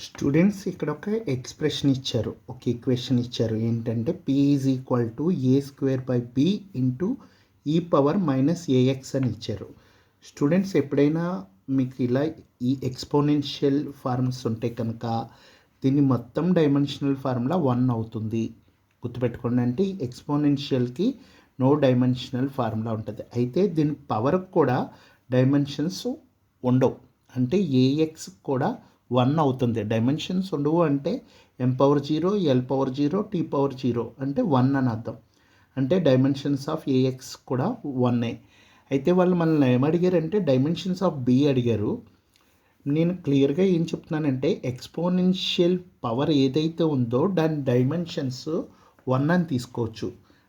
Students ఇక్కడ ఒక expression ఇచ్చారు, ఒక ఈక్వేషన్ ఇచ్చారు. ఏంటంటే P is equal to a² b into e⁻−ax అని ఇచ్చారు. స్టూడెంట్స్ ఎప్పుడైనా మీకు ఇలా ఈ ఎక్స్పోనెన్షియల్ ఫార్మ్స్ ఉంటే కనుక దీన్ని మొత్తం డైమెన్షనల్ ఫార్ములా 1 అవుతుంది. గుర్తుపెట్టుకోండి, అంటే ఎక్స్పోనెన్షియల్కి నో డైమెన్షనల్ ఫార్ములా ఉంటుంది. అయితే దీని పవర్ కూడా డైమెన్షన్స్ ఉండవు, అంటే ax కూడా 1 అవుతుంది. డైమెన్షన్స్ ఉండవు అంటే m⁻0 l⁻0 t⁻0 అంటే 1 అని అర్థం. అంటే డైమెన్షన్స్ ఆఫ్ ax కూడా 1. అయితే వాళ్ళు మనల్ని ఏమడిగారంటే డైమెన్షన్స్ ఆఫ్ b అడిగారు. నేను క్లియర్గా ఏం చెప్తున్నానంటే ఎక్స్పోనెన్షియల్ పవర్ ఏదైతే ఉందో దాని డైమెన్షన్స్ 1 అని తీసుకోవచ్చు.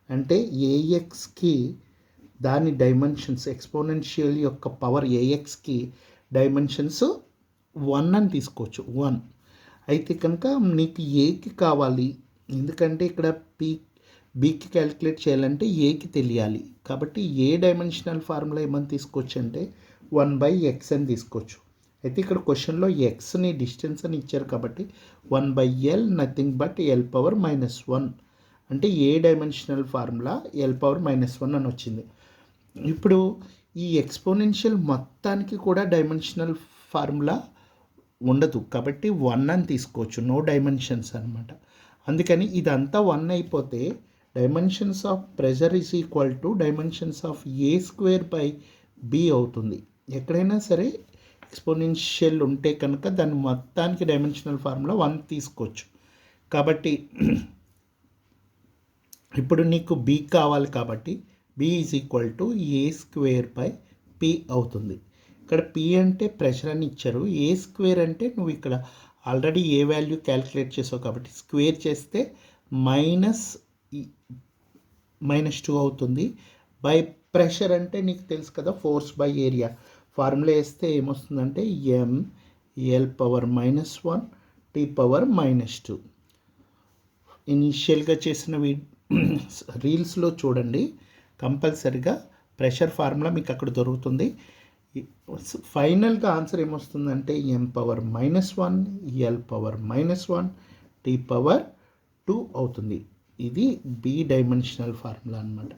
అంటే axకి దాని డైమెన్షన్స్ ఎక్స్పోనెన్షియల్ యొక్క పవర్ axకి డైమెన్షన్స్ 1 అని తీసుకోవచ్చు. 1 అయితే కనుక నీకు ఏకి కావాలి, ఎందుకంటే ఇక్కడ బీకి క్యాలిక్యులేట్ చేయాలంటే ఏకి తెలియాలి. కాబట్టి ఏ డైమెన్షనల్ ఫార్ములా ఏమని తీసుకోవచ్చు అంటే 1/x అని తీసుకోవచ్చు. అయితే ఇక్కడ క్వశ్చన్లో ఎక్స్ని డిస్టెన్స్ అని ఇచ్చారు కాబట్టి 1/l నథింగ్ బట్ l⁻−1 అంటే ఏ డైమెన్షనల్ ఫార్ములా l⁻−1 అని వచ్చింది. ఇప్పుడు ఈ ఎక్స్పోనెన్షియల్ మొత్తానికి కూడా డైమెన్షనల్ ఫార్ములా ఉండదు కాబట్టి 1 అని తీసుకోవచ్చు, నో డైమెన్షన్స్ అనమాట. అందుకని ఇదంతా 1 అయిపోతే dimensions of pressure is equal to dimensions of a²/b అవుతుంది. ఎక్కడైనా సరే ఎక్స్పోనెన్షియల్ ఉంటే కనుక దాని మొత్తానికి డైమెన్షనల్ ఫార్ములా 1 తీసుకోవచ్చు. కాబట్టి ఇప్పుడు నీకు b కావాలి కాబట్టి b is equal to a²/p అవుతుంది. ఇక్కడ p అంటే ప్రెషర్ అని ఇచ్చారు, a² అంటే నువ్వు ఇక్కడ ఆల్రెడీ ఏ వాల్యూ క్యాలిక్యులేట్ చేసావు కాబట్టి స్క్వేర్ చేస్తే -2 అవుతుంది. బై ప్రెషర్ అంటే నీకు తెలుసు కదా, ఫోర్స్ బై ఏరియా. ఫార్ములా వేస్తే ఏమొస్తుందంటే ml⁻−1 t⁻−2. ఇనీషియల్గా చేసిన రీల్స్లో చూడండి, కంపల్సరిగా ప్రెషర్ ఫార్ములా మీకు అక్కడ దొరుకుతుంది. ఫైనల్గా ఆన్సర్ ఏమొస్తుందంటే m⁻−1 l⁻−1 t⁻2 అవుతుంది. ఇది బి డైమెన్షనల్ ఫార్ములా అన్నమాట.